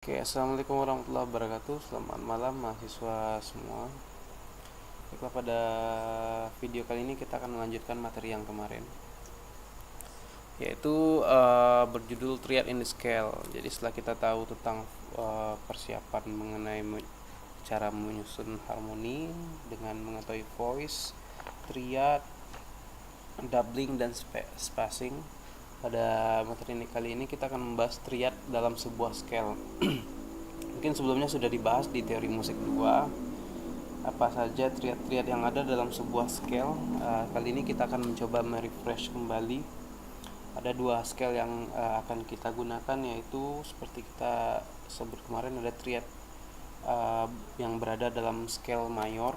Oke, assalamualaikum warahmatullahi wabarakatuh. Selamat malam mahasiswa semua. Baiklah, pada video kali ini kita akan melanjutkan materi yang kemarin, yaitu berjudul Triad in the Scale. Jadi setelah kita tahu tentang persiapan mengenai cara menyusun harmoni dengan mengetahui voice, triad, doubling, dan spacing, pada materi ini kali ini kita akan membahas triad dalam sebuah scale. Mungkin sebelumnya sudah dibahas di teori musik 2 apa saja triad-triad yang ada dalam sebuah scale. Kali ini kita akan mencoba merefresh kembali. Ada dua scale yang akan kita gunakan, yaitu seperti kita sebut kemarin, ada triad yang berada dalam scale mayor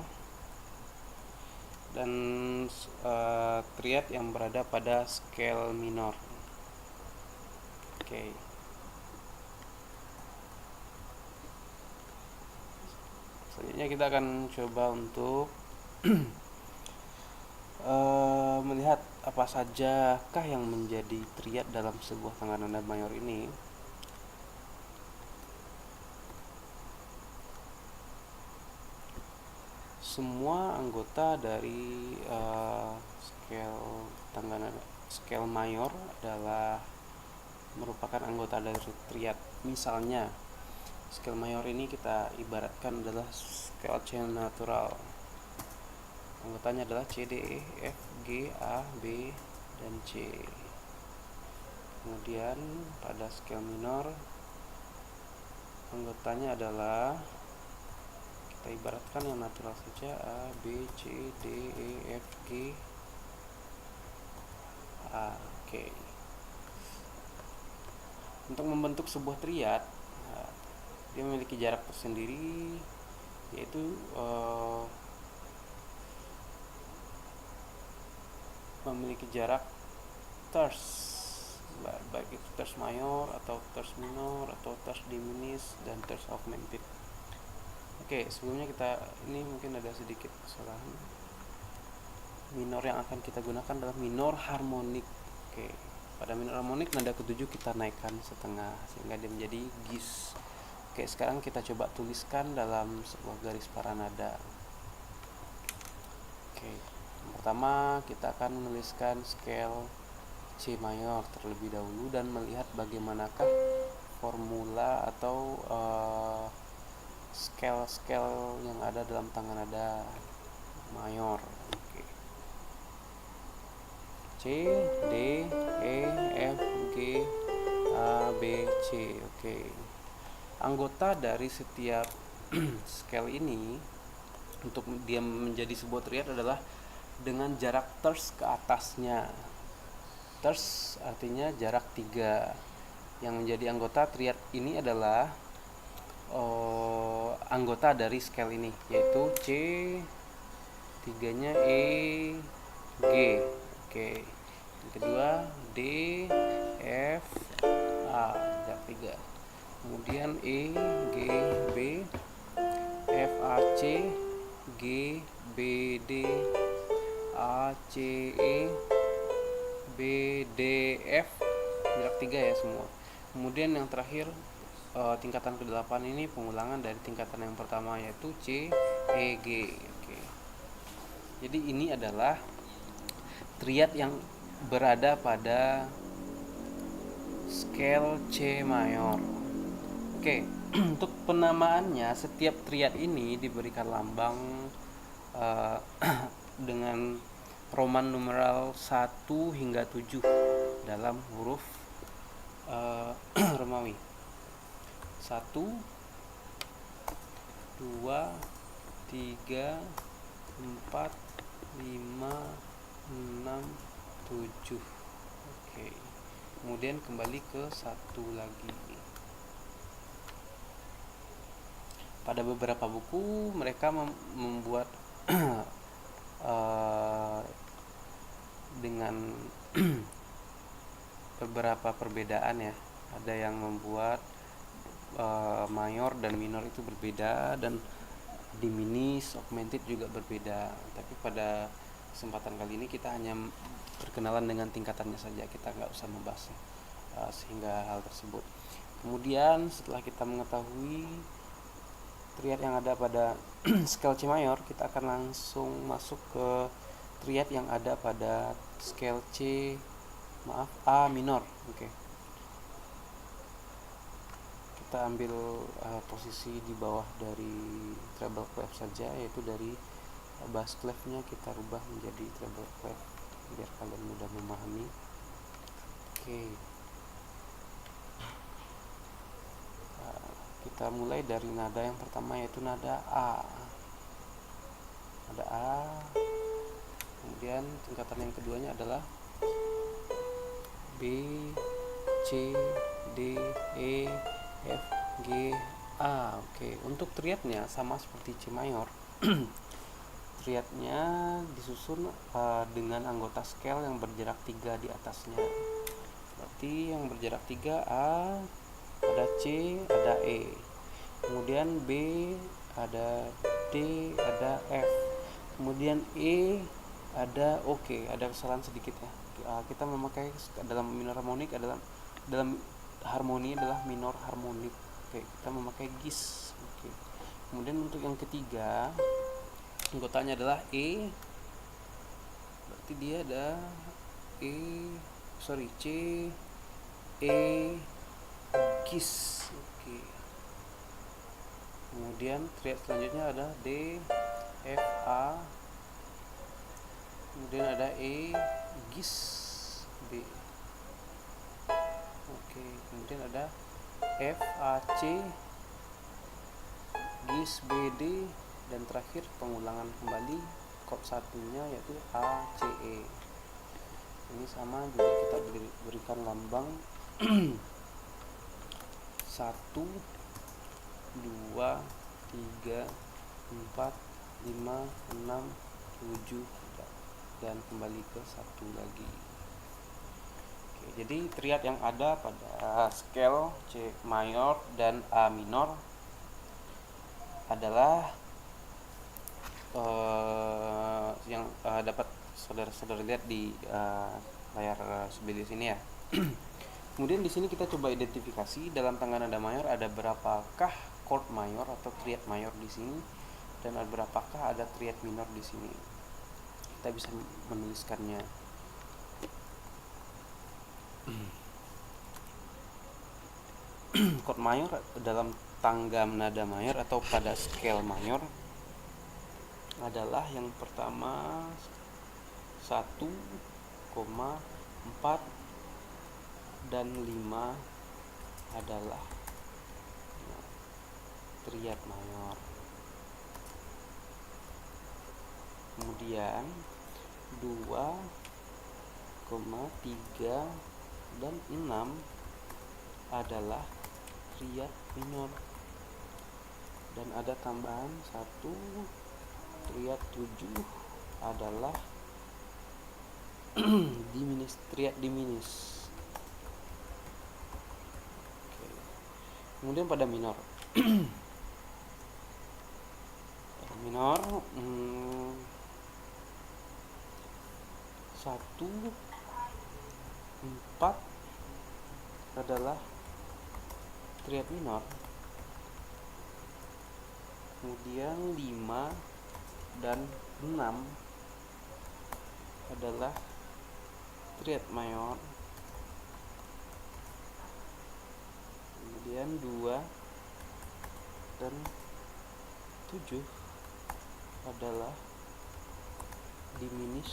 dan triad yang berada pada scale minor. Oke. Selanjutnya kita akan coba untuk melihat apa sajakah yang menjadi triad dalam sebuah tangga nada mayor ini. Semua anggota dari scale tangga nada scale mayor adalah merupakan anggota dari triad. Misalnya scale mayor ini kita ibaratkan adalah scale C natural. Anggotanya adalah C, D, E, F, G, A, B, dan C. Kemudian pada scale minor anggotanya adalah, kita ibaratkan yang natural saja, A, B, C, D, E, F, G, A. Oke. Untuk membentuk sebuah triad, dia memiliki jarak tersendiri, yaitu memiliki jarak terce, baik itu terce mayor atau terce minor atau terce diminished dan terce augmented. Oke, sebelumnya ini mungkin ada sedikit kesalahan. Minor yang akan kita gunakan adalah minor harmonik. Oke, pada minor harmonik nada ketujuh kita naikkan setengah sehingga dia menjadi gis. Oke, sekarang kita coba tuliskan dalam sebuah garis para nada. Oke, yang pertama kita akan menuliskan scale C mayor terlebih dahulu dan melihat bagaimanakah formula atau scale-scale yang ada dalam tangga nada mayor. Oke. C, D, E, F, G, A, B, C. Oke. Anggota dari setiap scale ini untuk dia menjadi sebuah triad adalah dengan jarak terce ke atasnya. Terce artinya jarak 3. Yang menjadi anggota triad ini adalah anggota dari scale ini, yaitu C, 3-nya E, G. Oke. Yang kedua D, F, A, jarak 3. Kemudian E, G, B, F, A, C, G, B, D, A, C, E, B, D, F, jarak 3 ya semua. Kemudian yang terakhir tingkatan ke-8 ini pengulangan dari tingkatan yang pertama, yaitu C, E, G. Oke. Jadi ini adalah triad yang berada pada scale C mayor. Oke, untuk penamaannya setiap triad ini diberikan lambang dengan Roman numeral 1 hingga 7 dalam huruf Romawi. 1, 2, 3, 4, 5, 6, 7. Oke. Kemudian kembali ke 1 lagi. Pada beberapa buku mereka membuat dengan beberapa perbedaan ya. Ada yang membuat mayor dan minor itu berbeda, dan diminished, augmented juga berbeda. Tapi pada kesempatan kali ini kita hanya berkenalan dengan tingkatannya saja, kita nggak usah membahas sehingga hal tersebut. Kemudian setelah kita mengetahui triad yang ada pada scale C mayor, kita akan langsung masuk ke triad yang ada pada scale A minor. Oke. Kita ambil posisi di bawah dari treble clef saja, yaitu dari bass clef-nya kita rubah menjadi treble clef biar kalian mudah memahami. Oke. Kita mulai dari nada yang pertama, yaitu nada A. Nada A. Kemudian tingkatan yang keduanya adalah B, C, D, E, F, G, A. Oke, untuk triadnya sama seperti C mayor. Triadnya disusun dengan anggota scale yang berjarak 3 di atasnya. Berarti yang berjarak 3 A, ada C, ada E. Kemudian B, ada D, ada F. Kemudian E, ada oke, ada kesalahan sedikit ya. Kita memakai dalam minor harmonik adalah dalam harmoni adalah minor harmonik. Oke, kita memakai gis. Oke. Kemudian untuk yang ketiga, anggotanya adalah E. Berarti dia ada C, E, gis. Oke. Kemudian triad selanjutnya ada D, F, A. Kemudian ada E, gis, B. Oke, kemudian ada F, A, C, gis, B, D, dan terakhir pengulangan kembali chord satunya yaitu A, C, E. Ini sama juga kita berikan lambang 1, 2, 3, 4, 5, 6, 7 dan kembali ke 1 lagi. Oke, jadi triad yang ada pada scale C mayor dan A minor adalah yang dapat saudara-saudara lihat di layar sebelah sini ya. Kemudian di sini kita coba identifikasi dalam tangga nada mayor ada berapakah chord mayor atau triad mayor di sini dan ada berapakah ada triad minor di sini. Kita bisa menuliskannya. Chord mayor dalam tangga nada mayor atau pada scale mayor adalah yang pertama 1,4 dan 5 adalah triad mayor. Kemudian 2, 3 dan 6 adalah triad minor. Dan ada tambahan 1, triad 7 adalah triad diminis. Oke. Kemudian pada minor. Pada minor 1, 4 adalah triad minor. Kemudian 5 dan 6 adalah triad mayor. Kemudian 2 dan 7 adalah diminis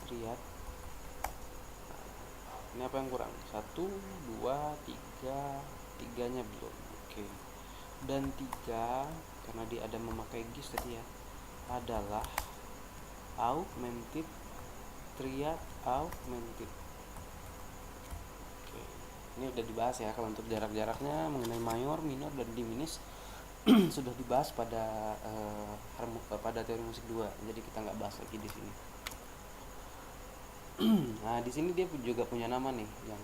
triad. Ini apa yang kurang? 1, 2, 3, 3-nya belum. Oke. Dan 3 karena dia ada memakai gis tadi ya, adalah augmented triad augmented. Oke. Ini udah dibahas ya kalau untuk jarak-jaraknya mengenai mayor, minor dan diminis sudah dibahas pada pada teori musik 2. Jadi kita nggak bahas lagi di sini. Nah, di sini dia juga punya nama nih, yang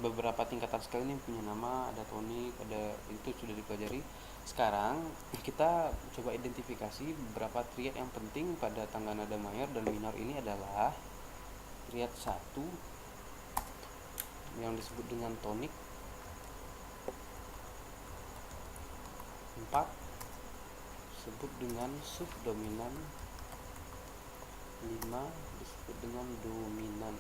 beberapa tingkatan scale ini punya nama, ada tonik, ada itu sudah dipelajari. Sekarang kita coba identifikasi beberapa triad yang penting pada tangga nada mayor dan minor ini adalah triad 1 yang disebut dengan tonik, 4 disebut dengan subdominan, 5 disebut dengan dominan,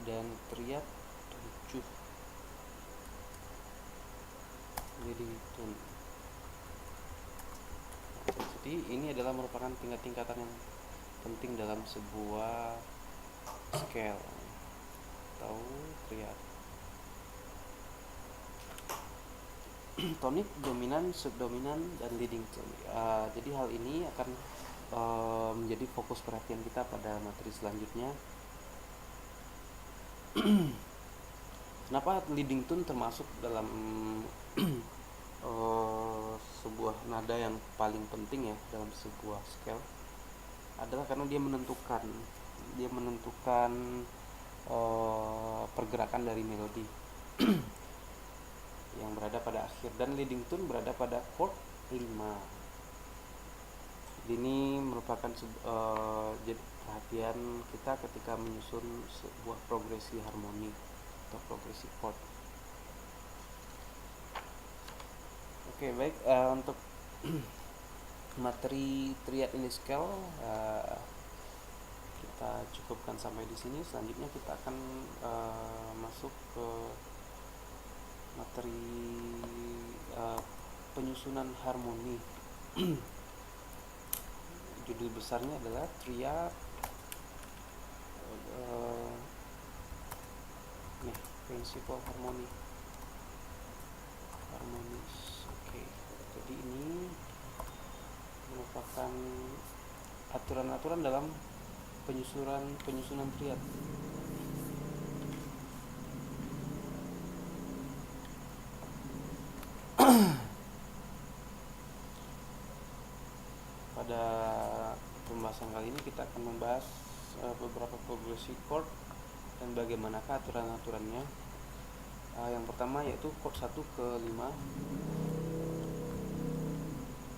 dan triad 7 leading tone. Jadi ini adalah merupakan tingkatan yang penting dalam sebuah scale atau triad. Tonik, dominan, subdominan, dan leading tone. Jadi hal ini akan menjadi fokus perhatian kita pada materi selanjutnya. Kenapa leading tone termasuk dalam sebuah nada yang paling penting ya dalam sebuah scale, adalah karena dia menentukan pergerakan dari melodi yang berada pada akhir, dan leading tone berada pada chord 5. Ini merupakan jadi perhatian kita ketika menyusun sebuah progresi harmoni atau progresi chord. Oke, baik, untuk materi triad in scale kita cukupkan sampai di sini. Selanjutnya kita akan masuk ke materi penyusunan harmoni. Judul besarnya adalah triad principle harmoni. Oke, jadi ini merupakan aturan-aturan dalam penyusunan triad. Pada pembahasan kali ini kita akan membahas beberapa progresi chord dan bagaimanakah aturan-aturannya. Yang pertama yaitu chord 1 ke 5,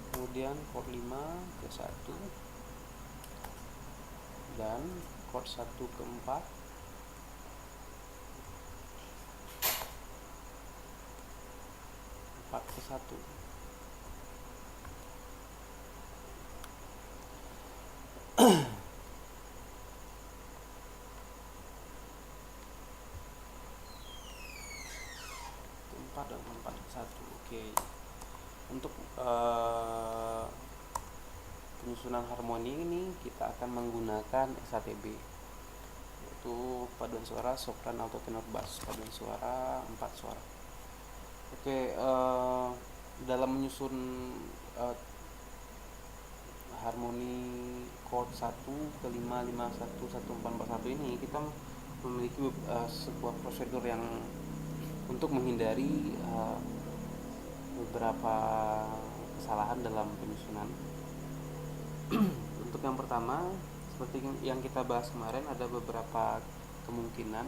kemudian chord 5 ke 1, dan chord 1 ke 4, 4 ke 1. Dan 4 ke 1. Oke. Untuk penyusunan harmoni ini kita akan menggunakan SATB, yaitu paduan suara sopran alto tenor bass, paduan suara 4 suara. Oke, dalam menyusun harmoni chord 1 ke 5, 5, 1, 1, 4, 4, 1 ini kita memiliki sebuah prosedur yang untuk menghindari beberapa kesalahan dalam penyusunan. Untuk yang pertama, seperti yang kita bahas kemarin, ada beberapa kemungkinan,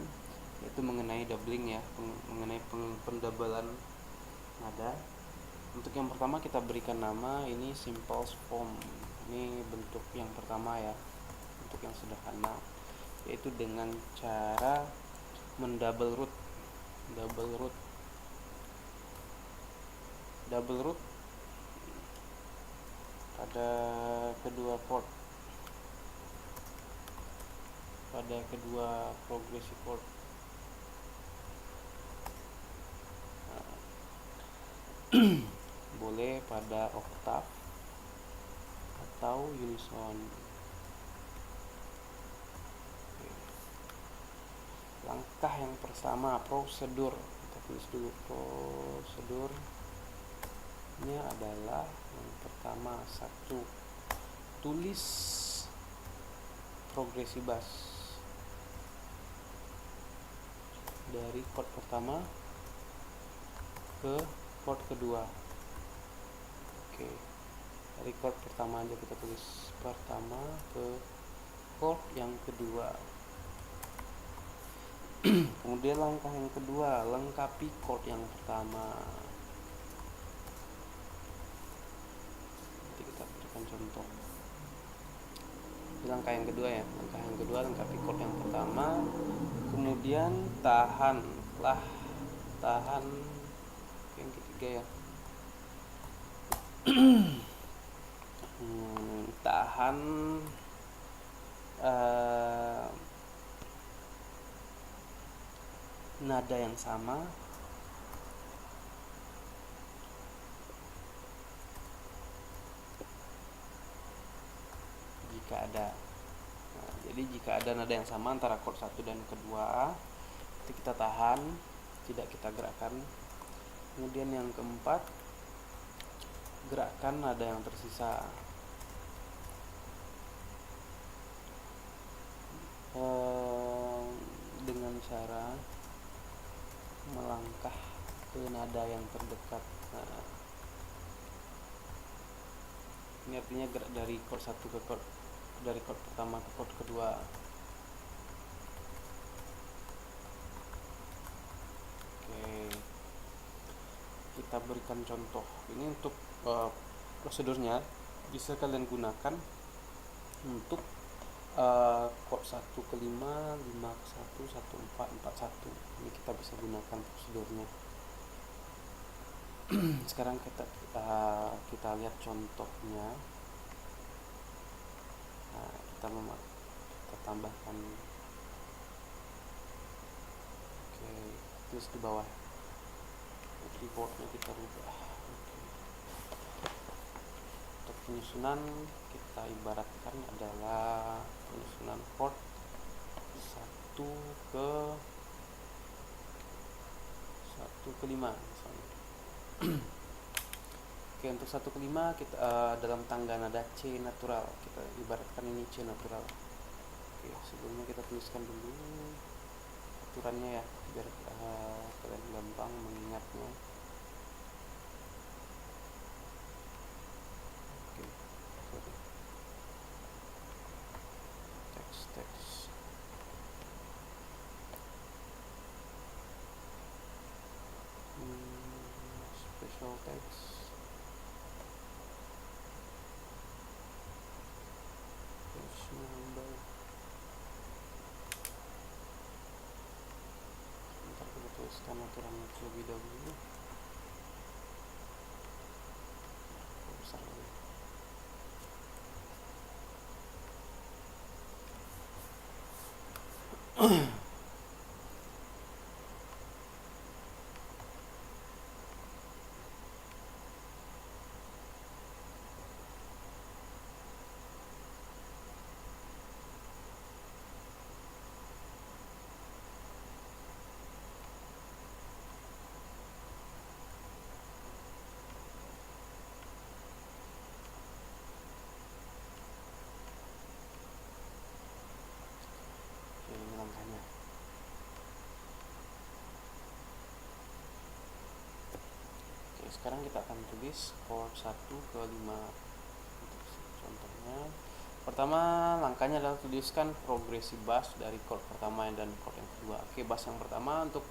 yaitu mengenai doubling ya, mengenai pendabelan nada. Untuk yang pertama kita berikan nama ini simple form. Ini bentuk yang pertama ya, bentuk yang sederhana, yaitu dengan cara mendouble root. Double root pada kedua chord, pada kedua progresi chord. Boleh pada oktav atau unison. Langkah yang pertama, prosedur. Kita tulis dulu prosedurnya adalah yang pertama, 1, tulis progresi bass dari chord pertama ke chord kedua. Oke, dari chord pertama aja kita tulis pertama ke chord yang kedua. Kemudian langkah yang kedua, lengkapi chord yang pertama. Nanti kita berikan contoh. langkah yang kedua ya, langkah yang kedua lengkapi chord yang pertama, kemudian tahan yang ketiga ya. Tahan nada yang sama jika ada. Nah, jadi jika ada nada yang sama antara chord 1 dan kedua, itu kita tahan, tidak kita gerakkan. Kemudian yang keempat, gerakkan nada yang tersisa. Dengan cara melangkah ke nada yang terdekat. Nah, ini artinya gerak dari chord 1 ke chord, dari chord pertama ke chord kedua. Oke, kita berikan contoh. Ini untuk prosedurnya bisa kalian gunakan untuk chord 1 ke 5, 5 ke 1, 1 4, 4 1. Ini kita bisa gunakan prosedurnya. Sekarang kita lihat contohnya. Nah, kita tambahkan. Oke, terus di bawah keyboardnya kita rubah. Oke. Untuk penyusunan kita ibaratkan adalah penyusunan chord 1 ke 5 misalnya. Oke, untuk 1 ke 5 kita dalam tangga nada C natural, kita ibaratkan ini C natural. Oke, sebelumnya kita tuliskan dulu aturannya ya, biar kalian gampang mengingatnya. Oke, sorry. Teks special text. Page number. Sebentar kita tuliskan aturannya terlebih dahulu. Besar lagi. Ini langkahnya. Oke, sekarang kita akan tulis chord 1 ke 5. Untuk contohnya, pertama langkahnya adalah tuliskan progresi bass dari chord pertama dan chord yang kedua. Oke, bass yang pertama untuk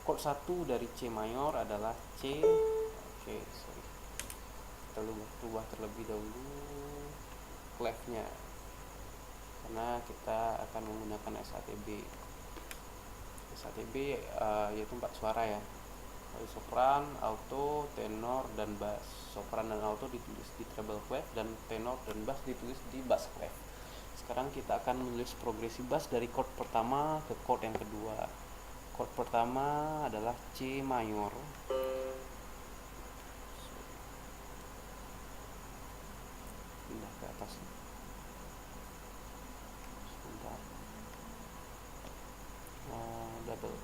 chord 1 dari C mayor adalah C. Oke, sorry. Kita rubah terlebih dahulu clef-nya, karena kita akan menggunakan SATB. SATB yaitu 4 suara ya, sopran, alto, tenor, dan bass. Sopran dan alto ditulis di treble clef, dan tenor dan bass ditulis di bass clef. Sekarang kita akan menulis progresi bass dari chord pertama ke chord yang kedua. Chord pertama adalah C mayor. Pindah ke atas. Sebentar. Double.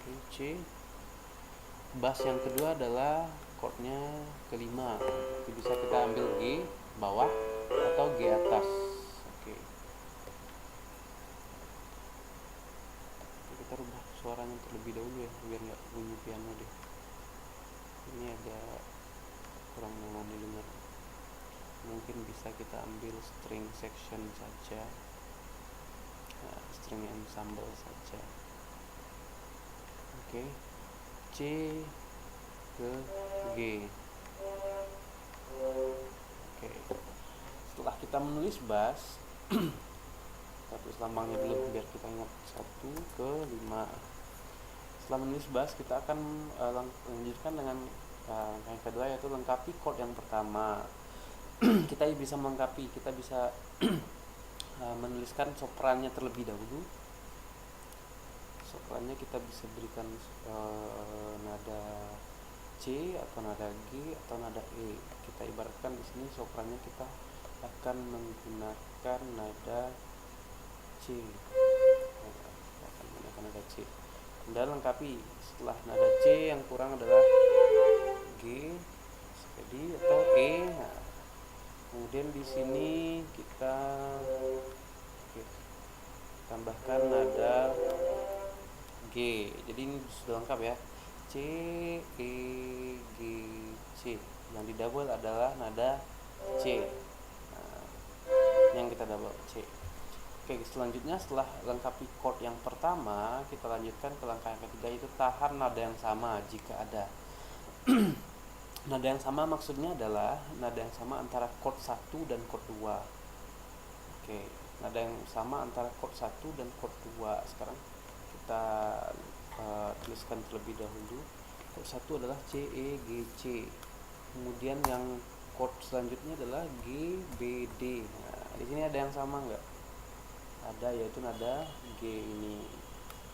Oke, C. Bass yang kedua adalah chordnya kelima. Jadi bisa kita ambil G bawah atau G atas. Oke. Kita rubah suaranya terlebih dahulu ya, biar nggak bunyi piano deh. Ini agak kurang nyaman didengar. Mungkin bisa kita ambil string section saja, string ensemble saja. Oke, C ke G. Oke, setelah kita menulis bass kita tulis lambangnya dulu biar kita ingat 1 ke 5. Setelah menulis bass kita akan lanjutkan dengan yang kedua, yaitu lengkapi chord yang pertama. Kita bisa melengkapi, kita bisa menuliskan soprannya terlebih dahulu. Soprannya kita bisa berikan nada C atau nada G atau nada E. Kita ibaratkan di sini soprannya kita akan menggunakan nada C. Kita akan menggunakan nada C. Dan lengkapi, setelah nada C yang kurang adalah G, jadi atau E. Nah, kemudian di sini kita tambahkan nada G. Jadi ini sudah lengkap ya. C, E, G, C. Yang di double adalah nada C. Nah, yang kita double C. Oke, selanjutnya setelah lengkapi chord yang pertama, kita lanjutkan ke langkah yang ketiga, yaitu tahan nada yang sama jika ada. Nada yang sama maksudnya adalah nada yang sama antara chord 1 dan chord 2. Oke, nada yang sama antara chord 1 dan chord 2. Sekarang kita tuliskan terlebih dahulu. Chord 1 adalah C, E, G, C. Kemudian yang chord selanjutnya adalah G, B, D. Nah, di sini ada yang sama enggak? Ada, yaitu nada G ini.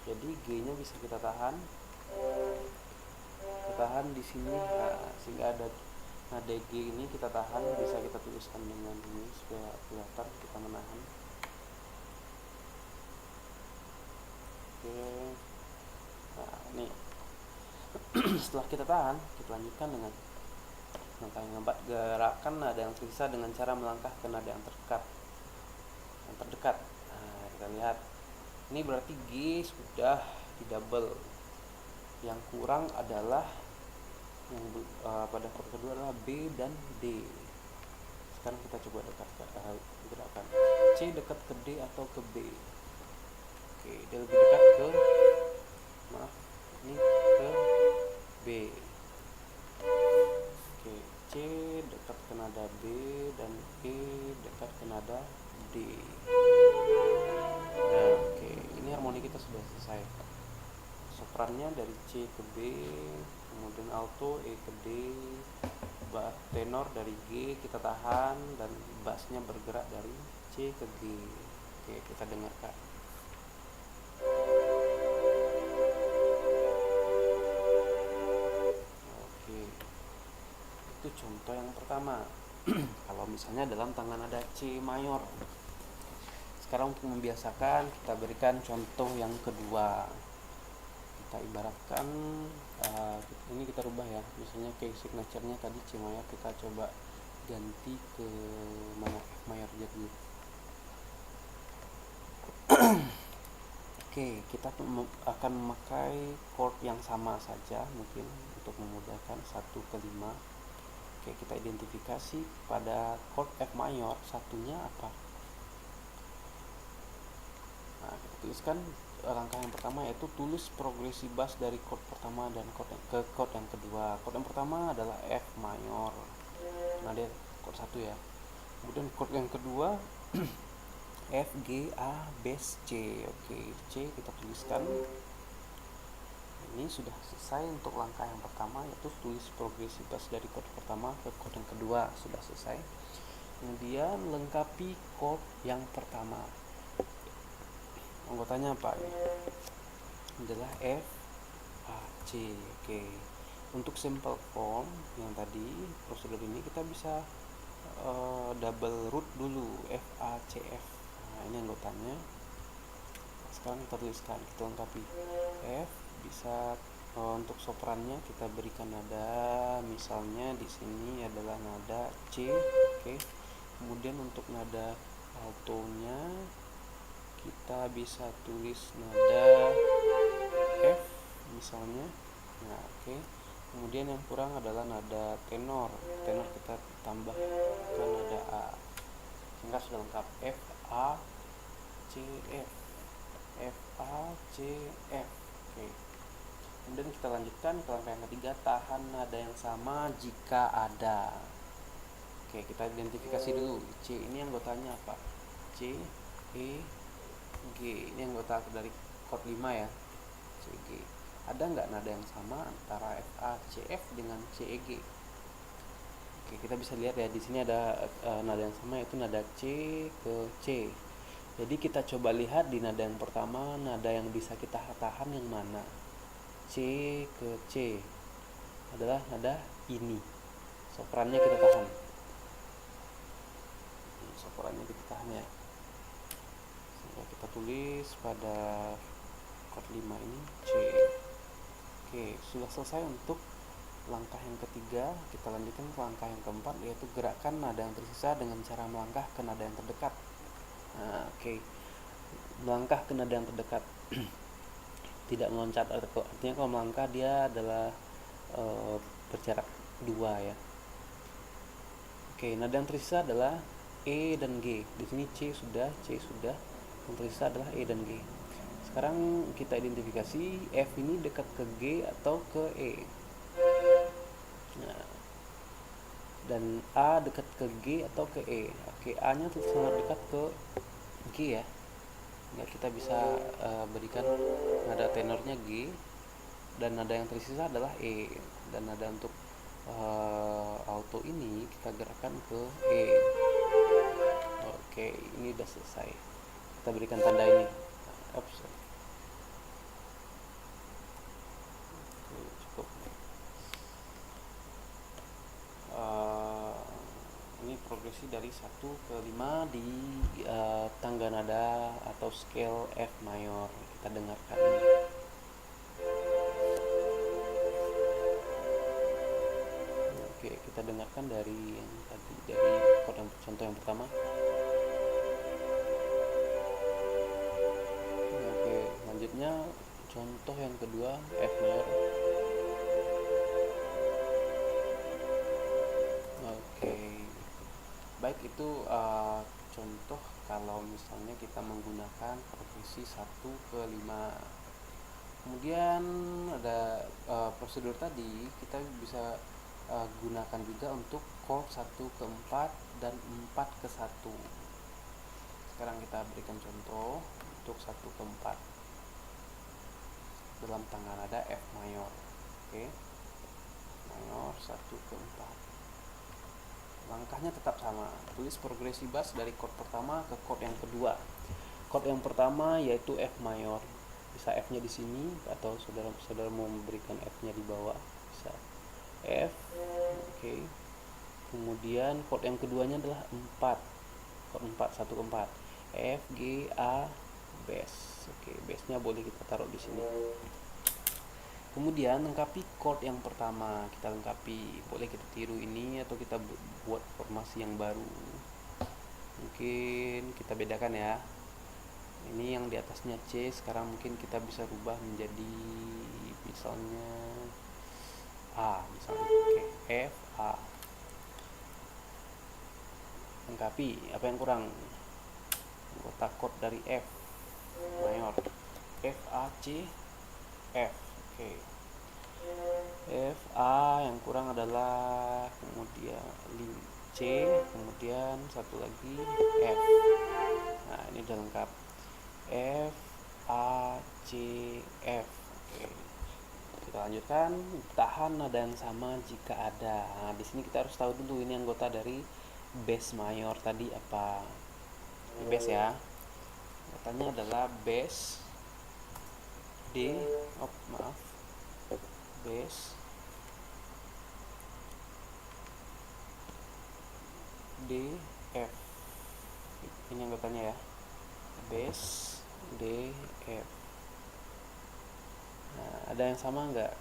Jadi G-nya bisa kita tahan. Kita tahan di sini, sehingga ada nada G ini kita tahan, bisa kita tuliskan dengan ini supaya kelihatan kita menahan. Oke. Nah, ini setelah kita tahan, kita lanjutkan dengan langkah yang keempat, gerakan nada yang tersisa dengan cara melangkah ke nada yang terdekat. Nah, kita lihat ini berarti G sudah di double. Yang kurang adalah yang pada chord kedua adalah B dan D. Sekarang kita coba gerakan C dekat ke D atau ke B. Oke, dia lebih dekat ke ke B. Oke, C dekat ke nada B dan E dekat ke nada D. Nah, oke, ini harmoni kita sudah selesai. Soprannya dari C ke B, kemudian alto E ke D, tenor dari G kita tahan, dan bassnya bergerak dari C ke G. Oke, kita dengarkan. Oke, itu contoh yang pertama. Kalau misalnya dalam tangan ada C mayor. Sekarang untuk membiasakan, kita berikan contoh yang kedua. Kita ibaratkan ini kita rubah ya, misalnya kayak signaturenya tadi C mayor, kita coba ganti ke mana, F mayor aja dulu. Oke, kita akan memakai chord yang sama saja mungkin untuk memudahkan 1 ke 5. Oke, kita identifikasi pada chord F mayor, satunya apa. Nah, kita tuliskan langkah yang pertama, yaitu tulis progresi bass dari chord pertama dan ke chord yang kedua. Chord yang pertama adalah F mayor. Nah, dia chord 1 ya. Kemudian chord yang kedua F, G, A, bass, C. Oke, C kita tuliskan. Ini sudah selesai untuk langkah yang pertama, yaitu tulis progresi bass dari chord pertama ke chord yang kedua, sudah selesai. Kemudian lengkapi chord yang pertama. Anggotanya apa ini? Adalah F, A, C. Oke. Untuk simple form yang tadi, prosedur ini kita bisa double root dulu, F, A, C, F. Nah, ini anggotanya. Sekarang kita tuliskan, kita lengkapi. F bisa untuk soprannya kita berikan nada, misalnya di sini adalah nada C. Oke. Kemudian untuk nada altonya kita bisa tulis nada F misalnya. Nah, oke. Kemudian yang kurang adalah nada tenor. Tenor kita tambah ke nada A. Sehingga sudah lengkap F, A, C, F. F, A, C, F. Oke. Kemudian kita lanjutkan ke langkah yang ketiga, tahan nada yang sama jika ada. Oke, kita identifikasi dulu. C ini anggotanya apa? C, E, G. Ini anggota dari chord 5 ya. C, G. Ada nggak nada yang sama antara F, A, C, F dengan C, E, G? Oke, kita bisa lihat ya, di sini ada nada yang sama, yaitu nada C ke C. Jadi kita coba lihat di nada yang pertama, nada yang bisa kita tahan yang mana? C ke C adalah nada ini. Soprannya kita tahan. Soprannya kita tahan ya. Sehingga kita tulis pada chord 5 ini C. Oke, sudah selesai untuk langkah yang ketiga. Kita lanjutkan ke langkah yang keempat, yaitu gerakan nada yang tersisa dengan cara melangkah ke nada yang terdekat. Nah, oke. Melangkah ke nada yang terdekat. Tidak meloncat, artinya kalau melangkah dia adalah berjarak 2 ya. Oke, nada yang tersisa adalah E dan G. Di sini C sudah. Yang tersisa adalah E dan G. Sekarang kita identifikasi F ini dekat ke G atau ke E. Nah, dan A dekat ke G atau ke E. Oke, A nya sangat dekat ke G ya. Nah, kita bisa berikan nada tenornya G, dan nada yang tersisa adalah E, dan nada untuk alto ini kita gerakkan ke E. Oke, ini udah selesai. Kita berikan tanda ini. Oke, cukup. Ini progresi dari 1 ke 5 di tangga nada atau scale F mayor. Kita dengarkan ini. Oke, kita dengarkan dari yang tadi, dari chord yang contoh yang pertama. Oke, selanjutnya contoh yang kedua F mayor. Oke, baik, itu contoh kalau misalnya kita menggunakan progresi 1 ke 5. Kemudian ada prosedur tadi kita bisa gunakan juga untuk chord 1 ke 4 dan 4 ke 1. Sekarang kita berikan contoh untuk 1 ke 4 dalam tangga nada F mayor. Oke, mayor 1 ke 4. Langkahnya tetap sama, tulis progresi bass dari chord pertama ke chord yang kedua. Chord yang pertama yaitu F mayor, bisa F-nya di sini atau saudara mau memberikan F-nya di bawah, bisa F. Oke. Kemudian chord yang keduanya adalah 4. Chord 4, 1 ke 4. F, G, A, bass. Oke, bass-nya boleh kita taruh di sini. Kemudian lengkapi chord yang pertama, kita lengkapi, boleh kita tiru ini atau kita buat formasi yang baru. Mungkin kita bedakan ya. Ini yang di atasnya C, sekarang mungkin kita bisa rubah menjadi misalnya A misalnya. Oke, F, A. Lengkapi, apa yang kurang? Anggota chord dari F mayor. F, A, C, F. Oke. F, A, yang kurang adalah kemudian C, kemudian satu lagi F. Nah, ini udah lengkap. F, A, C, F. Oke. Kita lanjutkan, tahan nada yang sama jika ada. Nah, di sini kita harus tahu dulu ini anggota dari bass mayor tadi apa. Ini bass ya. Anggotanya adalah bass D, bass D, F. Ini anggotanya ya. Bass D, F. Nah, ada yang sama nggak?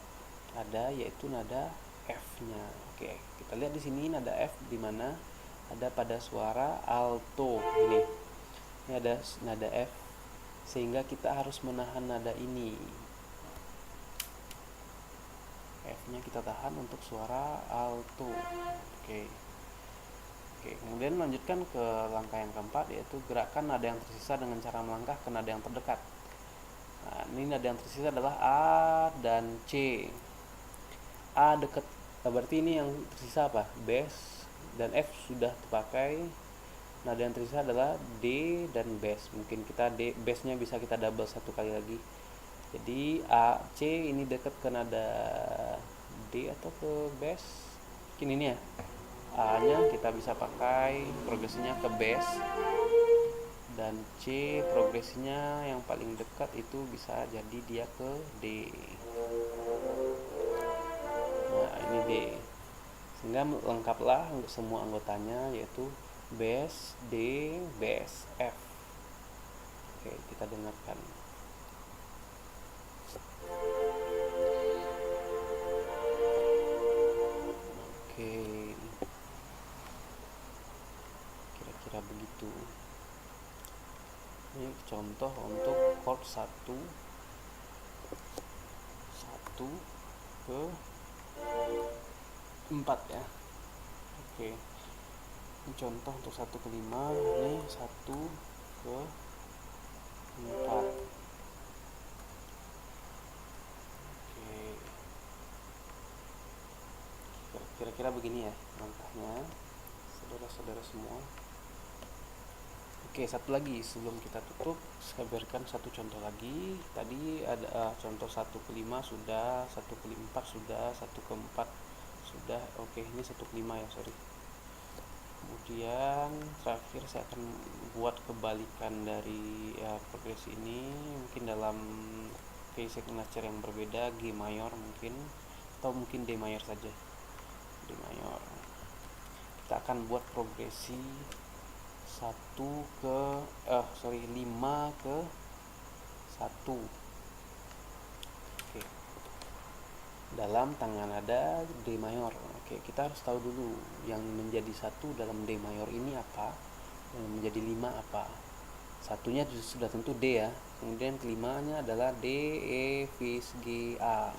Ada, yaitu nada F-nya. Oke, kita lihat di sini nada F di mana? Ada pada suara alto ini. Ini ada nada F, sehingga kita harus menahan nada ini. F-nya kita tahan untuk suara alto. Oke. Oke, kemudian melanjutkan ke langkah yang keempat, yaitu gerakan nada yang tersisa dengan cara melangkah ke nada yang terdekat. Nah, ini nada yang tersisa adalah A dan C. A dekat, berarti ini yang tersisa apa? Bass dan F sudah terpakai. Nada yang tersisa adalah D dan bass. Mungkin kita D bassnya bisa kita double satu kali lagi. Jadi A C ini dekat ke nada D atau ke bass. Mungkin ini ya. A nya kita bisa pakai progresinya ke bass, dan C progresinya yang paling dekat itu bisa jadi dia ke D. Nah ini D, sehingga lengkaplah untuk semua anggotanya, yaitu bass D, bass F. Oke, kita dengarkan. Oke, kira-kira begitu. Ini contoh untuk chord 1 ke 4 ya. Oke, ini contoh untuk 1 ke 5. Ini 1 ke 4. Oke, kira-kira begini ya langkahnya, saudara-saudara semua. Oke, satu lagi sebelum kita tutup, saya berikan satu contoh lagi. Tadi ada contoh 1 ke 5 sudah, 1 ke 4 sudah, 1 ke 4 sudah. Oke, ini 1 ke 5 ya, sorry. Kemudian terakhir saya akan buat kebalikan dari progresi ini, mungkin dalam key signature yang berbeda, G mayor mungkin, atau mungkin D mayor saja. D mayor. Kita akan buat progresi 5 ke 1. Oke. Dalam tangan nada D mayor. Oke, kita harus tahu dulu yang menjadi 1 dalam D mayor ini apa, yang menjadi 5 apa. Satunya sudah tentu D ya. Kemudian kelimanya adalah D, E, fis, G, A.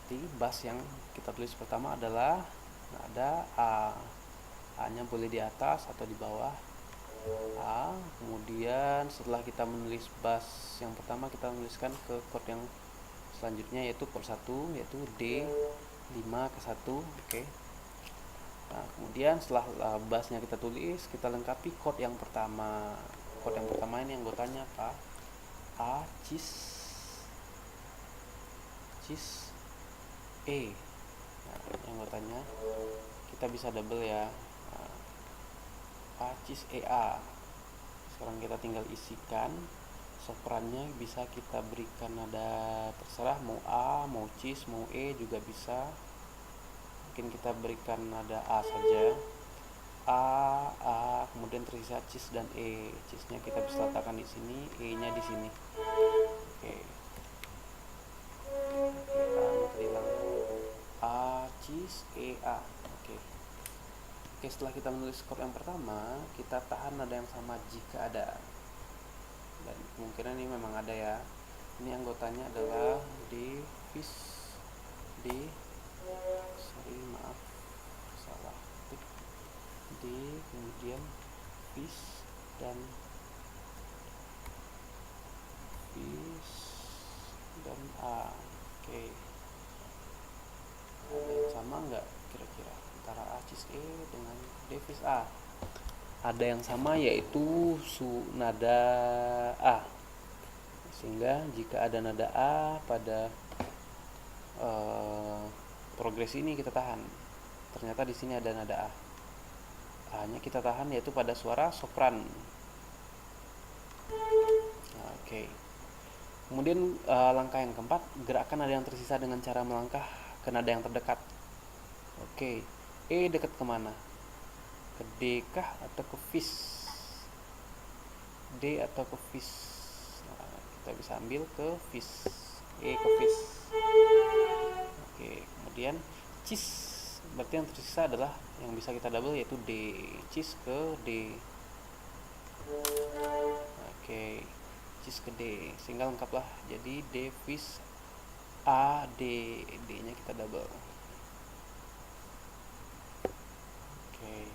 Jadi bass yang kita tulis pertama adalah nada A. A-nya boleh di atas atau di bawah. A. Kemudian setelah kita menulis bass yang pertama, kita menuliskan ke chord yang selanjutnya, yaitu chord 1, yaitu D 5 ke 1. Oke. Nah, kemudian setelah bassnya kita tulis, kita lengkapi chord yang pertama. Chord yang pertama ini anggotanya apa? A, cis, E. Nah, ini anggotanya kita bisa double ya. A, cis, E, A. Sekarang kita tinggal isikan. Soprannya bisa kita berikan nada terserah, mau A, mau cis, mau E juga bisa. Mungkin kita berikan nada A saja. A, kemudian tersisa cis dan E. Cisnya kita bisa letakkan di sini, E-nya di sini. Oke. A, cis, E, A. Oke. Oke, setelah kita menulis chord yang pertama, kita tahan nada yang sama jika ada. Dan kemungkinan ini memang ada ya. Ini anggotanya adalah D, fis, D, sorry maaf salah ketik, D, kemudian fis dan A. Oke. Ada yang sama nggak kira-kira antara A, cis, E dengan D, fis, A? Ada yang sama, yaitu nada A. Sehingga jika ada nada A pada progresi ini kita tahan. Ternyata di sini ada nada A. A-nya kita tahan, yaitu pada suara sopran. Oke. Kemudian langkah yang keempat, gerakkan nada yang tersisa dengan cara melangkah ke nada yang terdekat. Oke. E dekat kemana? Ke D kah atau ke fis? D atau ke fis? Nah, kita bisa ambil ke fis. E ke fis. Oke, kemudian cis, berarti yang tersisa adalah yang bisa kita double, yaitu D. Cis ke D. Oke, cis ke D, sehingga lengkaplah jadi D fis A D. D nya kita double. Oke,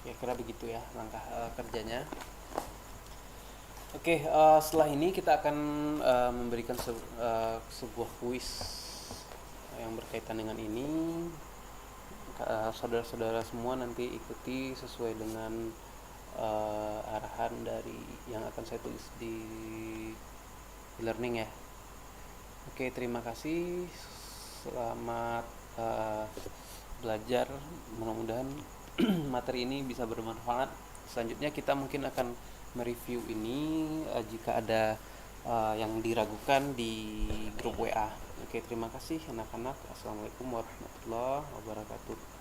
kira-kira begitu ya langkah kerjanya. Oke, setelah ini kita akan memberikan sebuah kuis yang berkaitan dengan ini. Saudara-saudara semua nanti ikuti sesuai dengan arahan dari yang akan saya tulis di e-learning ya. Oke, terima kasih. Selamat belajar. Mudah-mudahan materi ini bisa bermanfaat. Selanjutnya kita mungkin akan mereview ini jika ada yang diragukan di grup WA. Oke, terima kasih anak-anak. Assalamualaikum warahmatullahi wabarakatuh.